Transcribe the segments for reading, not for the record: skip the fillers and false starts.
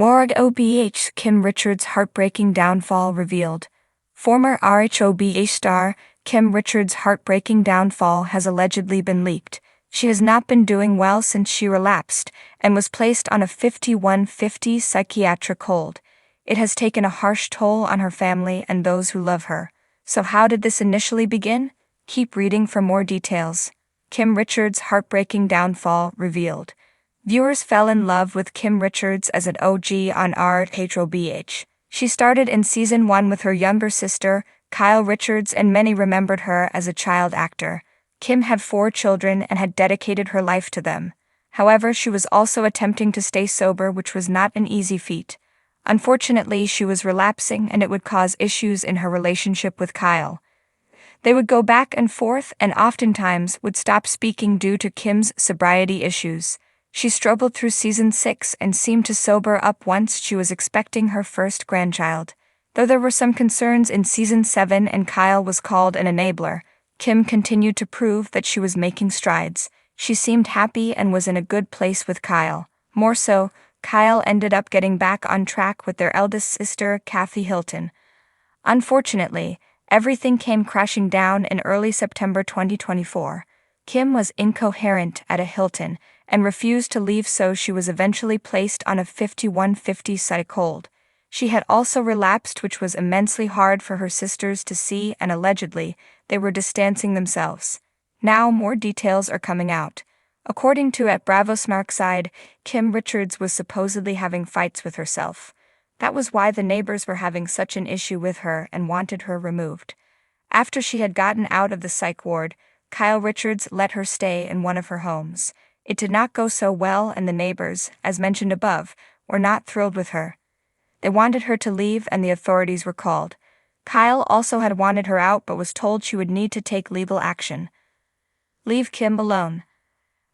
RHOBH Kim Richards' heartbreaking downfall revealed. Former RHOBH star Kim Richards' heartbreaking downfall has allegedly been leaked. She has not been doing well since she relapsed and was placed on a 5150 psychiatric hold. It has taken a harsh toll on her family and those who love her. So how did this initially begin? Keep reading for more details. Kim Richards' heartbreaking downfall revealed. Viewers fell in love with Kim Richards as an OG on RHOBH. She started in season 1 with her younger sister, Kyle Richards, and many remembered her as a child actor. Kim had 4 children and had dedicated her life to them. However, she was also attempting to stay sober, which was not an easy feat. Unfortunately, she was relapsing and it would cause issues in her relationship with Kyle. They would go back and forth and oftentimes would stop speaking due to Kim's sobriety issues. She struggled through season 6 and seemed to sober up once she was expecting her first grandchild. Though there were some concerns in season 7 and Kyle was called an enabler, Kim continued to prove that she was making strides. She seemed happy and was in a good place with Kyle. More so, Kyle ended up getting back on track with their eldest sister, Kathy Hilton. Unfortunately, everything came crashing down in early September 2024. Kim was incoherent at a Hilton and refused to leave, so she was eventually placed on a 5150 psych hold. She had also relapsed, which was immensely hard for her sisters to see, and allegedly, they were distancing themselves. Now more details are coming out. According to @Bravo side, Kim Richards was supposedly having fights with herself. That was why the neighbors were having such an issue with her and wanted her removed. After she had gotten out of the psych ward, Kyle Richards let her stay in one of her homes. It did not go so well, and the neighbors, as mentioned above, were not thrilled with her. They wanted her to leave and the authorities were called. Kyle also had wanted her out but was told she would need to take legal action. Leave Kim alone.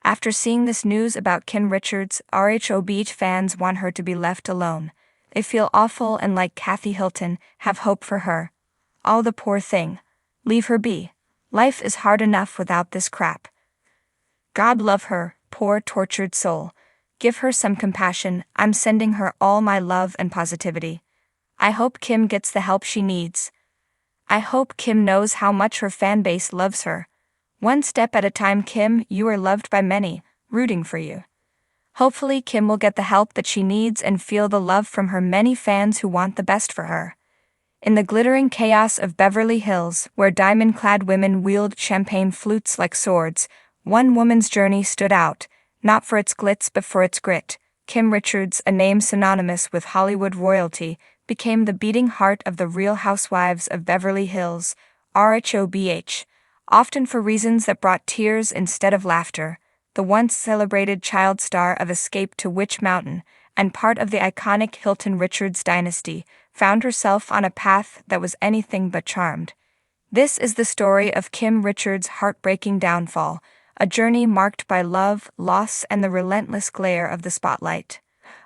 After seeing this news about Kim Richards, RHOBH fans want her to be left alone. They feel awful and, like Kathy Hilton, have hope for her. Oh, the poor thing. Leave her be. Life is hard enough without this crap. God love her, poor tortured soul. Give her some compassion. I'm sending her all my love and positivity. I hope Kim gets the help she needs. I hope Kim knows how much her fan base loves her. One step at a time, Kim, you are loved by many, rooting for you. Hopefully Kim will get the help that she needs and feel the love from her many fans who want the best for her. In the glittering chaos of Beverly Hills, where diamond-clad women wield champagne flutes like swords, one woman's journey stood out, not for its glitz but for its grit. Kim Richards, a name synonymous with Hollywood royalty, became the beating heart of the Real Housewives of Beverly Hills, RHOBH. Often for reasons that brought tears instead of laughter, the once celebrated child star of Escape to Witch Mountain and part of the iconic Hilton Richards dynasty found herself on a path that was anything but charmed. This is the story of Kim Richards' heartbreaking downfall, a journey marked by love, loss, and the relentless glare of the spotlight.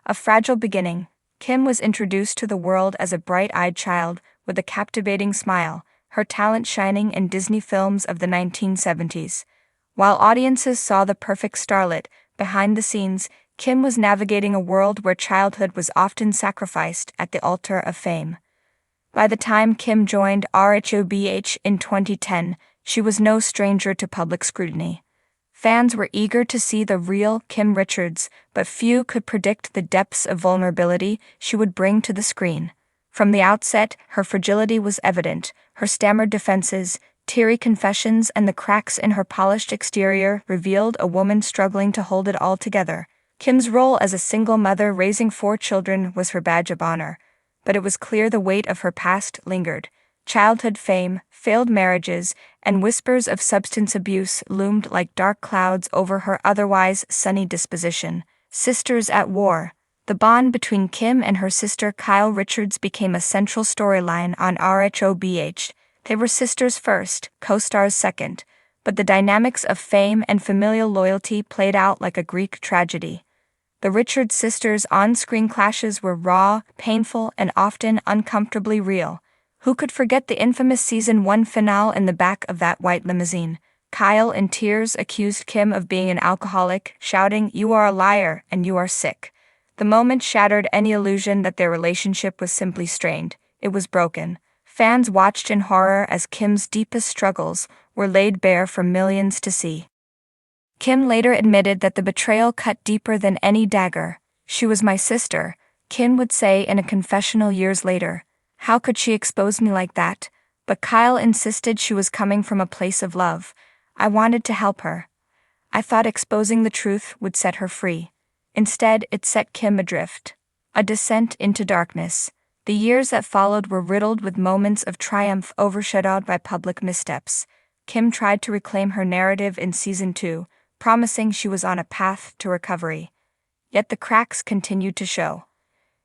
A fragile beginning, Kim was introduced to the world as a bright-eyed child with a captivating smile, her talent shining in Disney films of the 1970s. While audiences saw the perfect starlet, behind the scenes, Kim was navigating a world where childhood was often sacrificed at the altar of fame. By the time Kim joined RHOBH in 2010, she was no stranger to public scrutiny. Fans were eager to see the real Kim Richards, but few could predict the depths of vulnerability she would bring to the screen. From the outset, her fragility was evident. Her stammered defenses, teary confessions, and the cracks in her polished exterior revealed a woman struggling to hold it all together. Kim's role as a single mother raising 4 children was her badge of honor, but it was clear the weight of her past lingered. Childhood fame, failed marriages, and whispers of substance abuse loomed like dark clouds over her otherwise sunny disposition. Sisters at war. The bond between Kim and her sister Kyle Richards became a central storyline on RHOBH. They were sisters first, co-stars second, but the dynamics of fame and familial loyalty played out like a Greek tragedy. The Richards sisters' on-screen clashes were raw, painful, and often uncomfortably real. Who could forget the infamous season 1 finale in the back of that white limousine? Kyle, in tears, accused Kim of being an alcoholic, shouting, "You are a liar and you are sick." The moment shattered any illusion that their relationship was simply strained. It was broken. Fans watched in horror as Kim's deepest struggles were laid bare for millions to see. Kim later admitted that the betrayal cut deeper than any dagger. "She was my sister," Kim would say in a confessional years later. "How could she expose me like that?" But Kyle insisted she was coming from a place of love. "I wanted to help her. I thought exposing the truth would set her free." Instead, it set Kim adrift. A descent into darkness. The years that followed were riddled with moments of triumph overshadowed by public missteps. Kim tried to reclaim her narrative in season 2, promising she was on a path to recovery. Yet the cracks continued to show.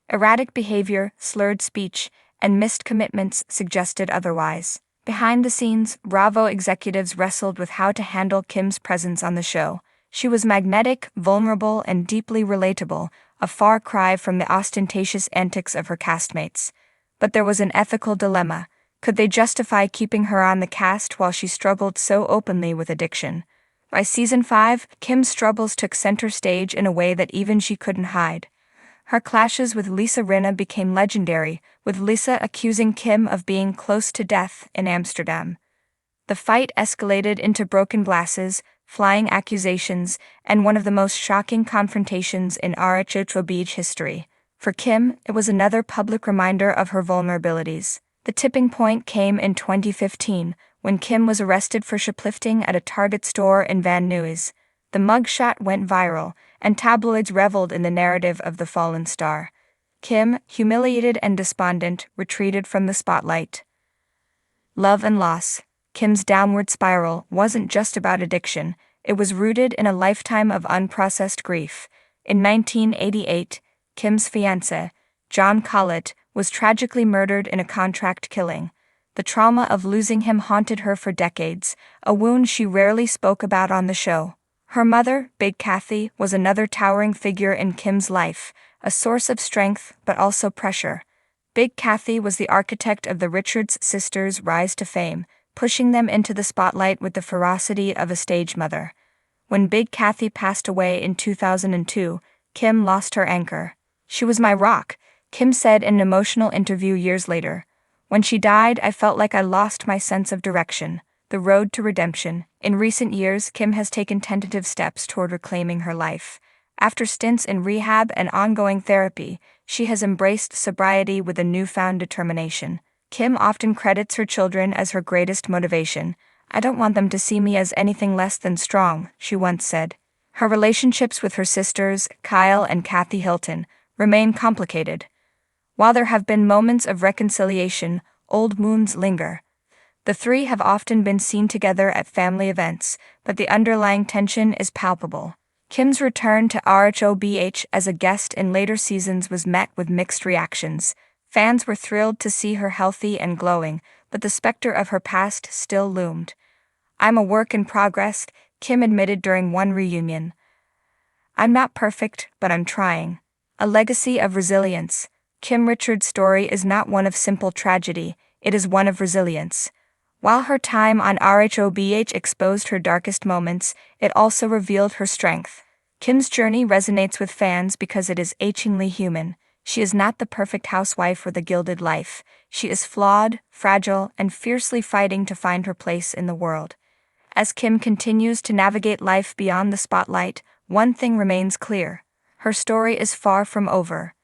Erratic behavior, slurred speech, and missed commitments suggested otherwise. Behind the scenes, Bravo executives wrestled with how to handle Kim's presence on the show. She was magnetic, vulnerable, and deeply relatable, a far cry from the ostentatious antics of her castmates. But there was an ethical dilemma. Could they justify keeping her on the cast while she struggled so openly with addiction? By season 5, Kim's struggles took center stage in a way that even she couldn't hide. Her clashes with Lisa Rinna became legendary, with Lisa accusing Kim of being close to death in Amsterdam. The fight escalated into broken glasses, flying accusations, and one of the most shocking confrontations in RHOBH history. For Kim, it was another public reminder of her vulnerabilities. The tipping point came in 2015, when Kim was arrested for shoplifting at a Target store in Van Nuys. The mugshot went viral, and tabloids reveled in the narrative of the fallen star. Kim, humiliated and despondent, retreated from the spotlight. Love and loss. Kim's downward spiral wasn't just about addiction, it was rooted in a lifetime of unprocessed grief. In 1988, Kim's fiancé, John Collett, was tragically murdered in a contract killing. The trauma of losing him haunted her for decades, a wound she rarely spoke about on the show. Her mother, Big Kathy, was another towering figure in Kim's life, a source of strength but also pressure. Big Kathy was the architect of the Richards sisters' rise to fame, pushing them into the spotlight with the ferocity of a stage mother. When Big Kathy passed away in 2002, Kim lost her anchor. "She was my rock," Kim said in an emotional interview years later. "When she died, I felt like I lost my sense of direction." The road to redemption. In recent years, Kim has taken tentative steps toward reclaiming her life. After stints in rehab and ongoing therapy, she has embraced sobriety with a newfound determination. Kim often credits her children as her greatest motivation. "I don't want them to see me as anything less than strong," she once said. Her relationships with her sisters, Kyle and Kathy Hilton, remain complicated. While there have been moments of reconciliation, old wounds linger. The three have often been seen together at family events, but the underlying tension is palpable. Kim's return to RHOBH as a guest in later seasons was met with mixed reactions. Fans were thrilled to see her healthy and glowing, but the specter of her past still loomed. "I'm a work in progress," Kim admitted during one reunion. "I'm not perfect, but I'm trying." A legacy of resilience. Kim Richards' story is not one of simple tragedy, it is one of resilience. While her time on RHOBH exposed her darkest moments, it also revealed her strength. Kim's journey resonates with fans because it is achingly human. She is not the perfect housewife with a gilded life. She is flawed, fragile, and fiercely fighting to find her place in the world. As Kim continues to navigate life beyond the spotlight, one thing remains clear. Her story is far from over.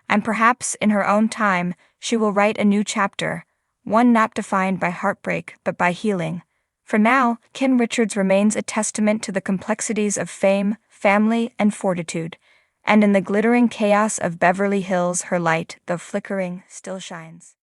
And perhaps, in her own time, she will write a new chapter, one not defined by heartbreak but by healing. For now, Kim Richards remains a testament to the complexities of fame, family, and fortitude. And in the glittering chaos of Beverly Hills, her light, though flickering, still shines.